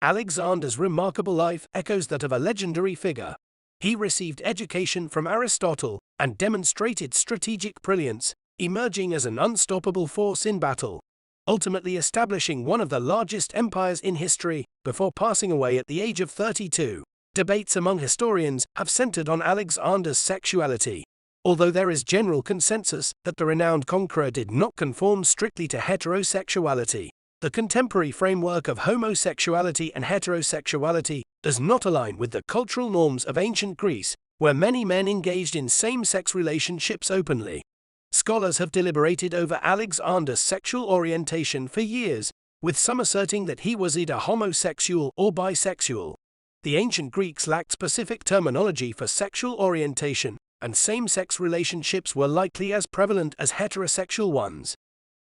Alexander's remarkable life echoes that of a legendary figure. He received education from Aristotle and demonstrated strategic brilliance, emerging as an unstoppable force in battle, ultimately establishing one of the largest empires in history before passing away at the age of 32. Debates among historians have centered on Alexander's sexuality. Although there is general consensus that the renowned conqueror did not conform strictly to heterosexuality, the contemporary framework of homosexuality and heterosexuality does not align with the cultural norms of ancient Greece, where many men engaged in same-sex relationships openly. Scholars have deliberated over Alexander's sexual orientation for years, with some asserting that he was either homosexual or bisexual. The ancient Greeks lacked specific terminology for sexual orientation, and same-sex relationships were likely as prevalent as heterosexual ones.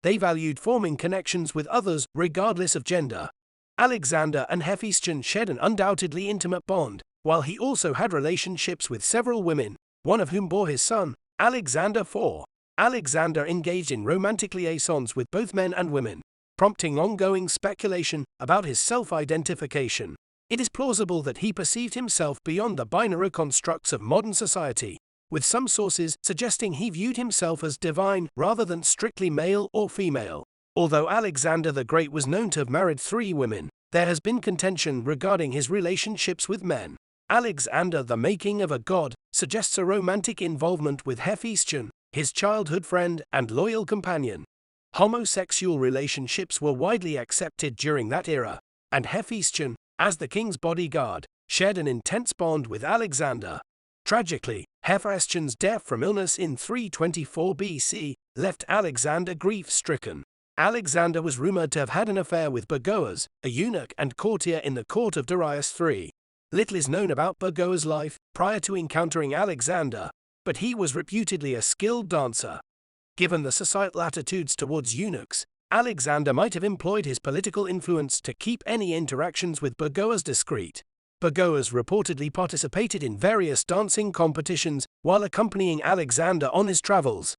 They valued forming connections with others regardless of gender. Alexander and Hephaestion shared an undoubtedly intimate bond, while he also had relationships with several women, one of whom bore his son, Alexander IV. Alexander engaged in romantic liaisons with both men and women, prompting ongoing speculation about his self-identification. It is plausible that he perceived himself beyond the binary constructs of modern society, with some sources suggesting he viewed himself as divine rather than strictly male or female. Although Alexander the Great was known to have married 3 women, there has been contention regarding his relationships with men. Alexander, the making of a god, suggests a romantic involvement with Hephaestion, his childhood friend and loyal companion. Homosexual relationships were widely accepted during that era, and Hephaestion, as the king's bodyguard, shared an intense bond with Alexander. Tragically, Hephaestion's death from illness in 324 BC left Alexander grief-stricken. Alexander was rumored to have had an affair with Bagoas, a eunuch and courtier in the court of Darius III. Little is known about Bagoas' life prior to encountering Alexander, but he was reputedly a skilled dancer. Given the societal attitudes towards eunuchs, Alexander might have employed his political influence to keep any interactions with Bagoas discreet. Bagoas reportedly participated in various dancing competitions while accompanying Alexander on his travels.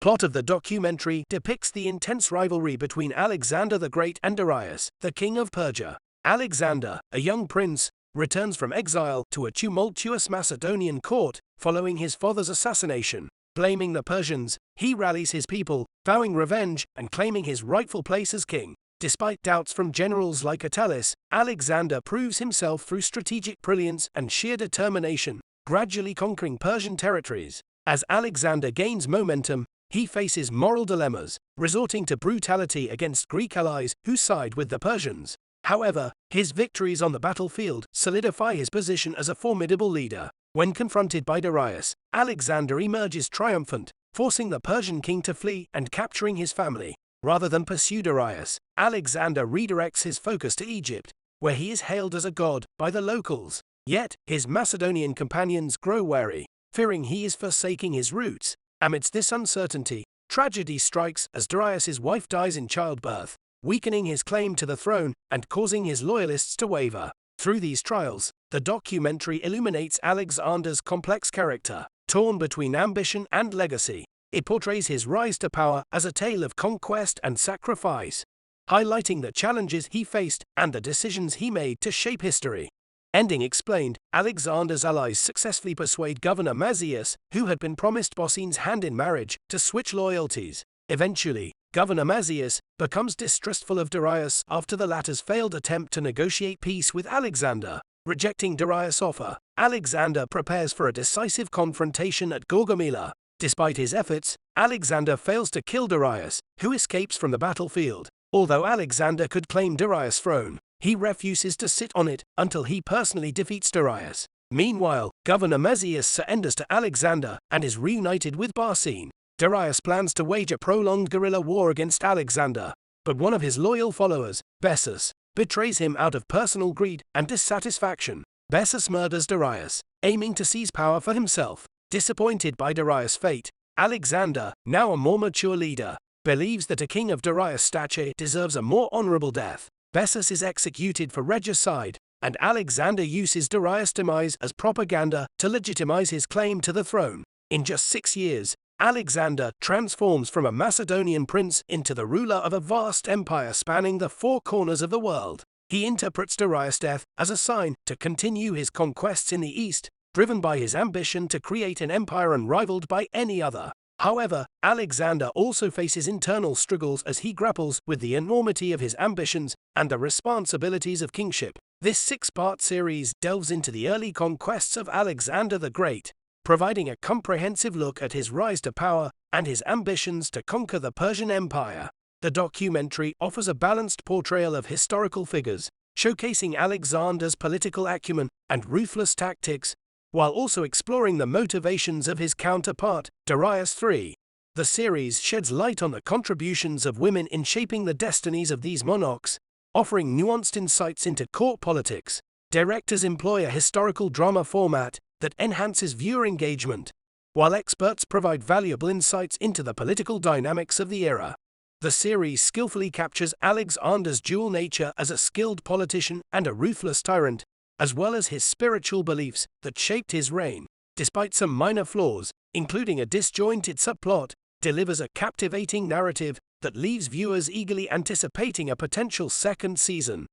Plot of the documentary depicts the intense rivalry between Alexander the Great and Darius, the king of Persia. Alexander, a young prince, returns from exile to a tumultuous Macedonian court following his father's assassination. Blaming the Persians, he rallies his people, vowing revenge and claiming his rightful place as king. Despite doubts from generals like Attalus, Alexander proves himself through strategic brilliance and sheer determination, gradually conquering Persian territories. As Alexander gains momentum, he faces moral dilemmas, resorting to brutality against Greek allies who side with the Persians. However, his victories on the battlefield solidify his position as a formidable leader. When confronted by Darius, Alexander emerges triumphant, forcing the Persian king to flee and capturing his family. Rather than pursue Darius, Alexander redirects his focus to Egypt, where he is hailed as a god by the locals. Yet, his Macedonian companions grow wary, fearing he is forsaking his roots. Amidst this uncertainty, tragedy strikes as Darius's wife dies in childbirth, weakening his claim to the throne and causing his loyalists to waver. Through these trials, the documentary illuminates Alexander's complex character, torn between ambition and legacy. It portrays his rise to power as a tale of conquest and sacrifice, highlighting the challenges he faced and the decisions he made to shape history. Ending explained, Alexander's allies successfully persuade Governor Mazius, who had been promised Bossine's hand in marriage, to switch loyalties. Eventually, Governor Mazius becomes distrustful of Darius after the latter's failed attempt to negotiate peace with Alexander. Rejecting Darius' offer, Alexander prepares for a decisive confrontation at Gaugamela. Despite his efforts, Alexander fails to kill Darius, who escapes from the battlefield. Although Alexander could claim Darius' throne, he refuses to sit on it until he personally defeats Darius. Meanwhile, Governor Mazius surrenders to Alexander and is reunited with Bossine. Darius plans to wage a prolonged guerrilla war against Alexander, but one of his loyal followers, Bessus, betrays him out of personal greed and dissatisfaction. Bessus murders Darius, aiming to seize power for himself. Disappointed by Darius' fate, Alexander, now a more mature leader, believes that a king of Darius' stature deserves a more honorable death. Bessus is executed for regicide, and Alexander uses Darius' demise as propaganda to legitimize his claim to the throne. In just 6 years, Alexander transforms from a Macedonian prince into the ruler of a vast empire spanning the 4 corners of the world. He interprets Darius' death as a sign to continue his conquests in the East, driven by his ambition to create an empire unrivaled by any other. However, Alexander also faces internal struggles as he grapples with the enormity of his ambitions and the responsibilities of kingship. This six-part series delves into the early conquests of Alexander the Great, providing a comprehensive look at his rise to power and his ambitions to conquer the Persian Empire. The documentary offers a balanced portrayal of historical figures, showcasing Alexander's political acumen and ruthless tactics, while also exploring the motivations of his counterpart, Darius III. The series sheds light on the contributions of women in shaping the destinies of these monarchs, offering nuanced insights into court politics. Directors employ a historical drama format that enhances viewer engagement, while experts provide valuable insights into the political dynamics of the era. The series skillfully captures Alexander's dual nature as a skilled politician and a ruthless tyrant, as well as his spiritual beliefs that shaped his reign. Despite some minor flaws, including a disjointed subplot, delivers a captivating narrative that leaves viewers eagerly anticipating a potential second season.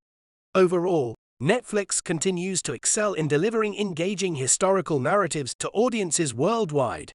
Overall, Netflix continues to excel in delivering engaging historical narratives to audiences worldwide.